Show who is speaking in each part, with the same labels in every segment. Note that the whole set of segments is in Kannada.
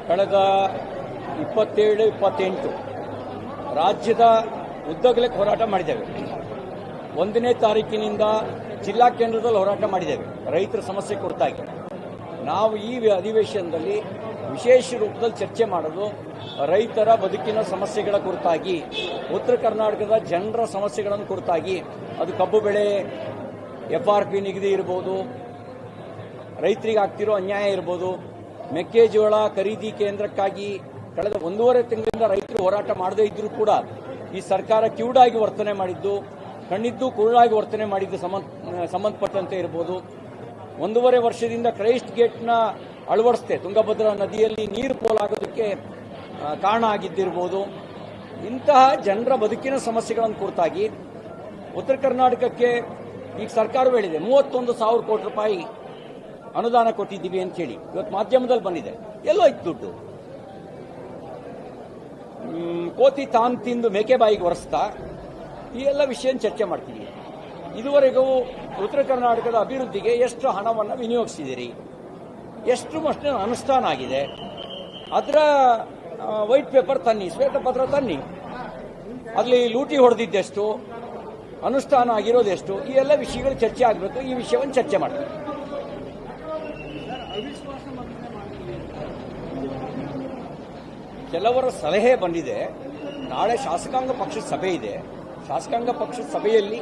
Speaker 1: ಕಳೆದ 27-28 ರಾಜ್ಯದ ಉದ್ದಗಲಕ್ಕೆ ಹೋರಾಟ ಮಾಡಿದ್ದೇವೆ. 1ನೇ ತಾರೀಕಿನಿಂದ ಜಿಲ್ಲಾ ಕೇಂದ್ರದಲ್ಲಿ ಹೋರಾಟ ಮಾಡಿದ್ದೇವೆ ರೈತರ ಸಮಸ್ಯೆ ಕುರಿತಾಗಿ. ನಾವು ಈ ಅಧಿವೇಶನದಲ್ಲಿ ವಿಶೇಷ ರೂಪದಲ್ಲಿ ಚರ್ಚೆ ಮಾಡೋದು ರೈತರ ಬದುಕಿನ ಸಮಸ್ಯೆಗಳ ಕುರಿತಾಗಿ, ಉತ್ತರ ಕರ್ನಾಟಕದ ಜನರ ಸಮಸ್ಯೆಗಳನ್ನು ಕುರಿತಾಗಿ. ಅದು ಕಬ್ಬು ಬೆಳೆ FRP ನಿಗದಿ ಇರ್ಬೋದು, ರೈತರಿಗೆ ಆಗ್ತಿರೋ ಅನ್ಯಾಯ ಇರ್ಬೋದು, ಮೆಕ್ಕೆಜೋಳ ಖರೀದಿ ಕೇಂದ್ರಕ್ಕಾಗಿ ಕಳೆದ 1.5 ತಿಂಗಳಿಂದ ರೈತರು ಹೋರಾಟ ಮಾಡದೇ ಇದ್ರೂ ಕೂಡ ಈ ಸರ್ಕಾರ ಕಿವುಡಾಗಿ ವರ್ತನೆ ಮಾಡಿದ್ದು, ಕಣ್ಣಿದ್ದು ಕುರುಡಾಗಿ ವರ್ತನೆ ಮಾಡಿದ್ದು ಸಂಬಂಧಪಟ್ಟಂತೆ ಇರ್ಬೋದು. 1.5 ವರ್ಷದಿಂದ ಕ್ರೈಸ್ಟ್ ಗೇಟ್ನ ಅಳವಡಿಸದೆ ತುಂಗಭದ್ರಾ ನದಿಯಲ್ಲಿ ನೀರು ಪೋಲಾಗೋದಕ್ಕೆ ಕಾರಣ ಆಗಿದ್ದಿರ್ಬೋದು. ಇಂತಹ ಜನರ ಬದುಕಿನ ಸಮಸ್ಯೆಗಳನ್ನು ಕುರಿತಾಗಿ ಉತ್ತರ ಕರ್ನಾಟಕಕ್ಕೆ ಈಗ ಸರ್ಕಾರ ಹೇಳಿದೆ 31,000 ಕೋಟಿ ರೂಪಾಯಿ ಅನುದಾನ ಕೊಟ್ಟಿದ್ದೀವಿ ಅಂತ ಹೇಳಿ ಇವತ್ತು ಮಾಧ್ಯಮದಲ್ಲಿ ಬಂದಿದೆ. ಎಲ್ಲೋ ಇತ್ತು ದುಡ್ಡು? ಕೋತಿ ತಾನು ತಿಂದು ಮೇಕೆ ಬಾಯಿಗೆ ಒರೆಸ್ತಾ ಈ ಎಲ್ಲ ವಿಷಯ ಚರ್ಚೆ ಮಾಡ್ತೀವಿ. ಇದುವರೆಗೂ ಉತ್ತರ ಕರ್ನಾಟಕದ ಅಭಿವೃದ್ಧಿಗೆ ಎಷ್ಟು ಹಣವನ್ನು ವಿನಿಯೋಗಿಸಿದಿರಿ, ಎಷ್ಟು ಅನುಷ್ಠಾನ ಆಗಿದೆ, ಅದರ ವೈಟ್ ಪೇಪರ್ ತನ್ನಿ, ಶ್ವೇತಪತ್ರ ತನ್ನಿ. ಅಲ್ಲಿ ಲೂಟಿ ಹೊಡೆದಿದ್ದೆಷ್ಟು, ಅನುಷ್ಠಾನ ಆಗಿರೋದೆಷ್ಟು, ಈ ಎಲ್ಲ ವಿಷಯಗಳು ಚರ್ಚೆ ಆಗಬೇಕು. ಈ ವಿಷಯವನ್ನು ಚರ್ಚೆ ಮಾಡ್ತೀವಿ. ಕೆಲವರ ಸಲಹೆ ಬಂದಿದೆ. ನಾಳೆ ಶಾಸಕಾಂಗ ಪಕ್ಷದ ಸಭೆ ಇದೆ. ಶಾಸಕಾಂಗ ಪಕ್ಷದ ಸಭೆಯಲ್ಲಿ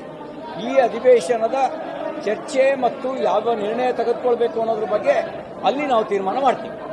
Speaker 1: ಈ ಅಧಿವೇಶನದ ಚರ್ಚೆ ಮತ್ತು ಯಾವ ನಿರ್ಣಯ ತೆಗೆದುಕೊಳ್ಬೇಕು ಅನ್ನೋದ್ರ ಬಗ್ಗೆ ಅಲ್ಲಿ ನಾವು ತೀರ್ಮಾನ ಮಾಡ್ತೀವಿ.